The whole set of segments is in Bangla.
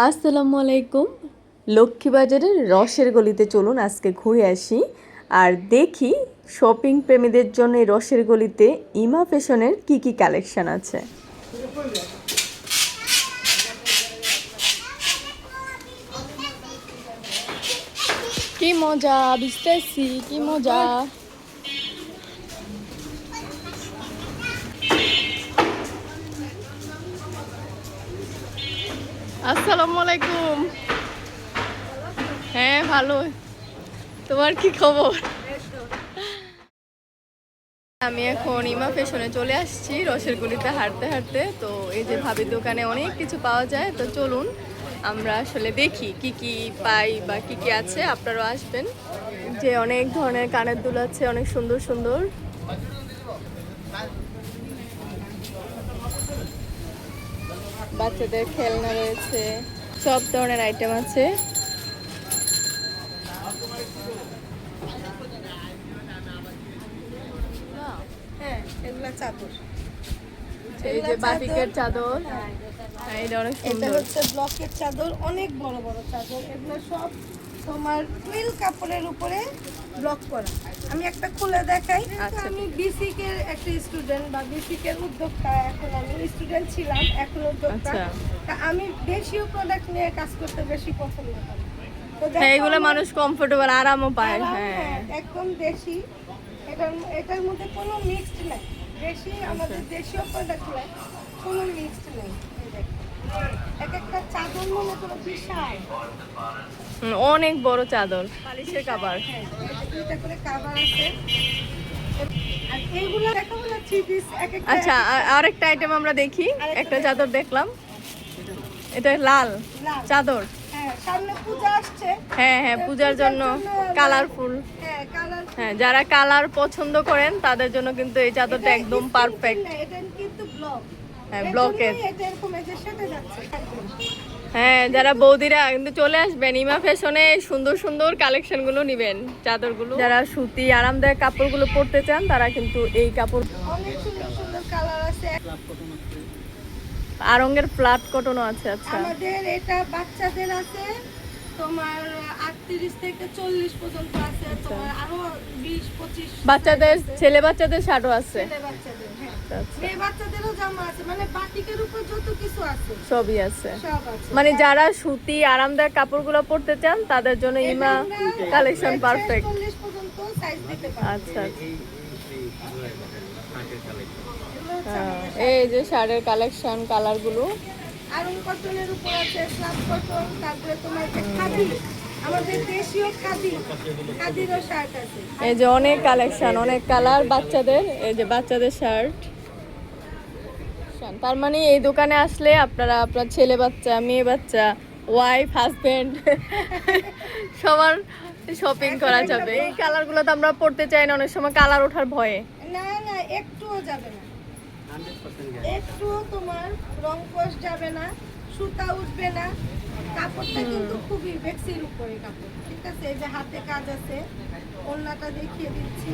আসসালামু আলাইকুম। লক্ষ্মীবাজারের রসের গলিতে চলুন আজকে ঘুরে আসি আর দেখি শপিং প্রেমীদের জন্য এই রসের গলিতে ইমা ফ্যাশনের কি কি কালেকশন আছে। কি মজা বুঝতেছি, কি মজা। আসসালামু আলাইকুম। হ্যাঁ ভালো, তোমার কি খবর? আমি এখন ইমা ফ্যাশনে চলে আসছি রসের গলিতে হাঁটতে হাঁটতে। তো এই যে ভাবির দোকানে অনেক কিছু পাওয়া যায়, তো চলুন আমরা আসলে দেখি কি কি পাই বা কি কি আছে। আপনারাও আসবেন। যে অনেক ধরনের কানের দুল আছে, অনেক সুন্দর সুন্দর। বাচ্চাদের খেলনা রয়েছে, সব ধরনের আইটেম আছে। হ্যাঁ, এগুলা চাদর। এই যে বাটিকের চাদর, এটা অনেক এটা সুন্দর। হচ্ছে ব্লকের চাদর, অনেক বড় বড় চাদর। এগুলো সব তোমার টুইল কাপড়ের উপরে ব্লক করা। আমি একটা খুলে দেখাই। আচ্ছা। আমি বিসিক এর একটা স্টুডেন্ট বা বিসিক এর উদ্যোক্তা। এখন আমি স্টুডেন্ট ছিলাম, এখন উদ্যোক্তা। আচ্ছা। তা আমি দেশীয় প্রোডাক্ট নিয়ে কাজ করতে বেশি পছন্দ করি। তো দেখো হ্যাঁ, এগুলো আমার মানুষ কমফোর্টেবল, আরামও পায়। আরাম, হ্যাঁ, একদম দেশি। এটার মধ্যে কোনো মিক্সড নাই। দেশি আমাদের দেশীয় প্রোডাক্ট নাই, কোনো মিক্সড নেই। এই দেখো, এক একটা চাদর মনে করো বিশাল। অনেক বড় চাদর, বালিশের কাভার। হ্যাঁ, এই যে দুইটা করে কাভার আছে। আর এইগুলো দেখাবো না, থ্রি পিস এক একটা। আচ্ছা, আরেকটা আইটেম আমরা দেখি। একটা চাদর দেখলাম, এটা লাল লাল। চাদর। হ্যাঁ, সামনে পূজা আসছে। হ্যাঁ হ্যাঁ, পূজার জন্য কালারফুল। হ্যাঁ, কালার। হ্যাঁ, যারা কালার পছন্দ করেন তাদের জন্য কিন্তু এই চাদরটা একদম পারফেক্ট। এটা কিন্তু ব্লক। হ্যাঁ, ব্লকের। এটা এরকম এই যে সেটে যাচ্ছে। হ্যাঁ, যারা বৌদিরা কিন্তু চলে আসবেন ইমা ফ্যাশনে, সুন্দর সুন্দর কালেকশন গুলো নিবেন, চাদরগুলো। যারা সুতি আরামদায়ক কাপড়গুলো পরতে চান তারা কিন্তু এই কাপড়। অনেক সুন্দর সুন্দর কালার আছে। আরঙের ফ্ল্যাট কটনও আছে। আচ্ছা, আমাদের এটা বাচ্চাদের আছে তোমার 38 থেকে 40 পর্যন্ত আছে। তোমার আরো 20-25 বাচ্চাদের, ছেলে বাচ্চাদের শার্টও আছে। ছেলে বাচ্চাদের, হ্যাঁ, আচ্ছা, মেয়ে বাচ্চাদেরও জামা আছে। মানে বাটিকের উপর যত কিছু আছে সবই আছে। সব আছে। মানে যারা সুতি আরামদায়ক কাপড়গুলো পরতে চান তাদের জন্য ইমা কালেকশন পারফেক্ট। 40 পর্যন্ত সাইজ দিতে পারবে। আচ্ছা আচ্ছা। এগুলো হচ্ছে আমাদের এই যে শাড়ির কালেকশন, কালারগুলো। আরং কটনের উপর আছে, স্লাব কটন, তারপরে তোমার যে খাদি, আমাদের দেশীয় খাদি, খাদিরও শার্ট আছে। এই যে অনেক কালেকশন, অনেক কালার বাচ্চাদের। এই যে বাচ্চাদের শার্ট। তার মানে এই দোকানে আসলে আপনারা আপনার ছেলে বাচ্চা, মেয়ে বাচ্চা, ওয়াইফ, হাজবেন্ড সবার শপিং করা যাবে। এই কালারগুলো তো আমরা পড়তে চাই না, অনেক সময় কালার ওঠার ভয়ে। না না, একটুও যাবে না, একটুও তোমার রং কষ যাবে না, সুতা উঠবে না। কাপড়টা কিন্তু খুবই বেক্সির উপরে কাপড়, ঠিক আছে। এই যে হাতে কাজ আছে, ওড়নাটা দেখিয়ে দিচ্ছি।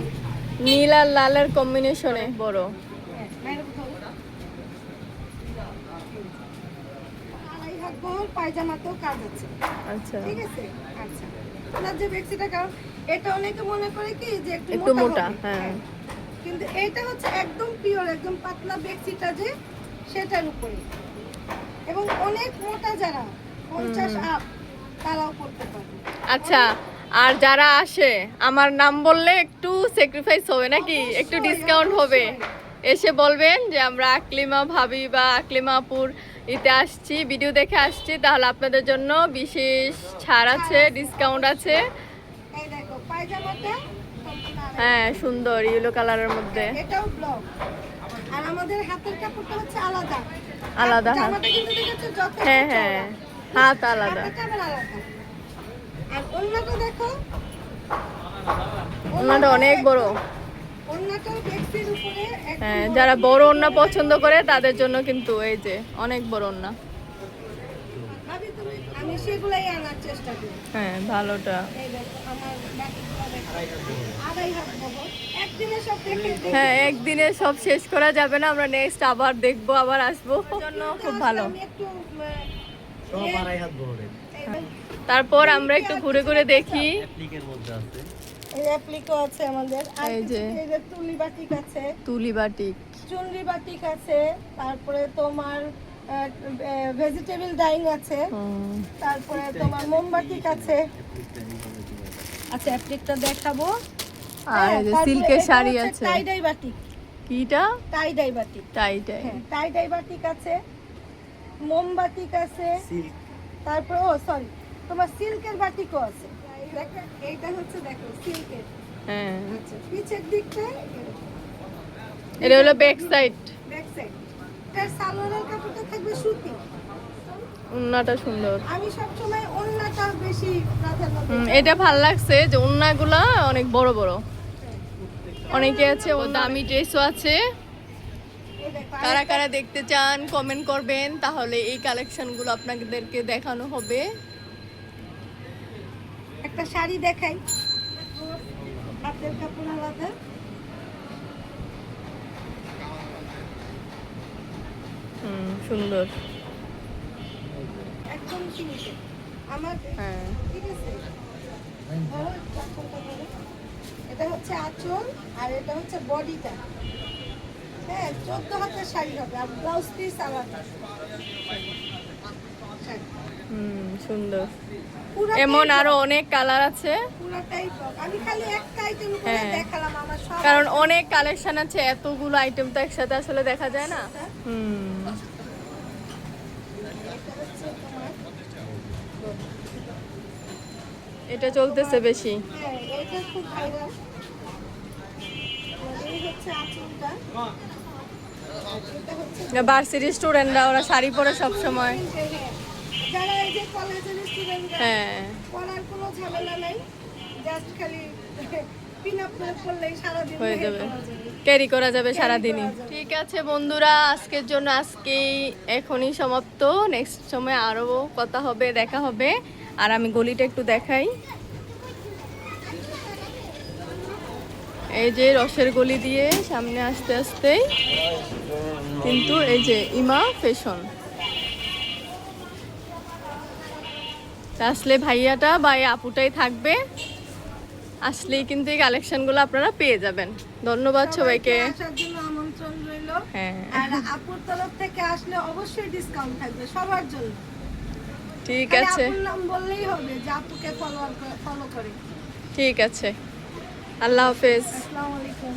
নীল আর লালের কম্বিনেশনে বড়। হ্যাঁ, বাইরে কোথাও। আড়াই হাত বহর পায়জামাতেও কাজ আছে, আচ্ছা, ঠিক আছে। আচ্ছা, ওনার যে বেক্সিটা, কারণ এটা অনেকে মনে করে কি যে একটু একটু মোটা। হবে। হ্যাঁ, কিন্তু এটা হচ্ছে একদম পিওর, একদম পাতলা বেক্সিটা যে সেটার উপরে। এবং অনেক মোটা যারা 50 আপ তারাও করতে পারবে। আচ্ছা। আর যারা আসে আমার নাম বললে একটু স্যাক্রিফাইস হবে নাকি, একটু অবশ্যই, ডিসকাউন্ট হবে। অবশ্যই। এসে বলবেন যে আমরা আকলিমা ভাবি বা আকলিমা আপুর ইতে আসছি, ভিডিও দেখে আসছি, তাহলে আপনাদের জন্য বিশেষ ছাড় আছে, ডিসকাউন্ট আছে। এই দেখো পায়জামাটা সম্পূর্ণ আলাদা। হ্যাঁ, সুন্দর ইয়েলো কালারের মধ্যে। এটাও ব্লক। আর আমাদের হাতের কাপড়টা হচ্ছে আলাদা। আলাদা হাত। জামাটা কিন্তু দেখেছো যত হ্যাঁ হ্যাঁ, হাত আলাদা। হাতেরটা আবার আলাদা। আর ওড়নাটা দেখো, ওনাটা অনেক বড়। ওড়নাটাও বেক্সির উপরে একদম হ্যাঁ, বড়। যারা বড় ওড়না পছন্দ করে তাদের জন্য কিন্তু এই যে অনেক বড় ওড়না। ভাবি তুমি, আমি সেগুলাই আনার চেষ্টা করি। হ্যাঁ, ভালোটা। এই দেখো আমার বাকিগুলো দেখো, আড়াই হাত বহর। একদিনে সব দেখে হ্যাঁ, একদিনে সব শেষ করা যাবে না, আমরা নেক্সট আবার দেখবো, আবার আসবো। জন্য খুব ভালো। আমি একটু সব আড়াই হাত বহরের। তারপর আমরা একটু ঘুরে ঘুরে দেখি। অ্যাপ্লিকের মধ্যে আছে। এই অ্যাপ্লিকো আছে আমাদের, আর এই যে। এই যে তুলি বাটিক আছে, তুলি বাটিক। চুনরি বাটিক আছে, তারপরে তোমার ভেজিটেবল ডাইং আছে, তারপরে তোমার মোমবাটিক আছে। আচ্ছা অ্যাপ্লিকটা দেখাবো। আর এই যে সিল্কের শাড়ি আছে। টাই ডাই বাটিক। কিটা? টাই ডাই বাটিক। টাই টাই। হ্যাঁ টাই ডাই বাটিক আছে, মোমবাটিক আছে, সিল্ক। তারপরে ও সরি তোমার সিল্কের বাটিকও আছে। দেখো এইটা হচ্ছে দেখো সিল্কের। হ্যাঁ, আচ্ছা পিছের দিকটা এটা হলো ব্যাক সাইড। Back side. এর সালোয়ারের কাপড়টা থাকবে সুতি। উন্নাটা সুন্দর। আমি সবসময় ওড়নাটা বেশি প্রাধান্য দিই। এটা ভাল লাগছে যে উন্নাগুলা অনেক বড় বড়। অনেকে আছে ও দামি ড্রেসও আছে। এই দেখো, কারা কারা দেখতে চান কমেন্ট করবেন, তাহলে এই কালেকশনগুলো আপনাদেরকে দেখানো হবে। একটা শাড়ি দেখাই, হাতের কাপড় আলাদা। সুন্দর। একদম সিল্কে আমার, হ্যাঁ, ঠিক আছে। ধরো, আঁচলটা ধরো। এটা হচ্ছে আঁচল আর এটা হচ্ছে বডিটা। হ্যাঁ 14 হাতের শাড়ি হবে আর ব্লাউজ পিস আলাদা। সুন্দর। পুরোটাই এমন টপ, আরো অনেক কালার আছে, পুরোটাই টপ। আমি খালি একটা আইটেম করে হ্যাঁ। দেখালাম, আমার সব কারণ অনেক কালেকশন আছে, এতগুলো আইটেম তো একসাথে আসলে দেখা যায় না। এটা হচ্ছে তোমার, এটা চলতেছে বেশি। হ্যাঁ এটা খুব ভাইরাল। এই হচ্ছে আঁচলটা, আর এটা হচ্ছে ভার্সিটি স্টুডেন্টরা ওরা শাড়ি পরে সব সময়। হ্যাঁ, যারা এই যে কলেজের স্টুডেন্টরা হ্যাঁ, পড়ার কোনো ঝামেলা নাই, জাস্ট খালি পিন আপ করে পড়লেই সারাদিন হয়ে বের যাবে, করা যাবে। ক্যারি করা যাবে সারাদিনই। করা যাবে। ঠিক আছে বন্ধুরা, আজকের জন্য এখনই সমাপ্ত। নেক্সট সময় আরো কথা হবে, দেখা হবে। আর আমি গলিটা একটু দেখাই। এই যে রসের গলি দিয়ে সামনে আসতে আসতেই কিন্তু এই যে ইমা ফ্যাশন। আসলে ভাইয়াটা বা এই আপুটাই থাকবে, আসলেই কিন্তু এই কালেকশনগুলো আপনারা পেয়ে যাবেন। ধন্যবাদ সবাইকে। আসার জন্য আমন্ত্রণ রইলো। হ্যাঁ, আর আপুর তরফ থেকে আসলে অবশ্যই ডিসকাউন্ট থাকবে সবার জন্য। ঠিক খালি আছে, আপুর নাম বললেই হবে যে আপুকে ফলো করে। ঠিক আছে। আল্লাহ হাফেজ। আসসালামু আলাইকুম।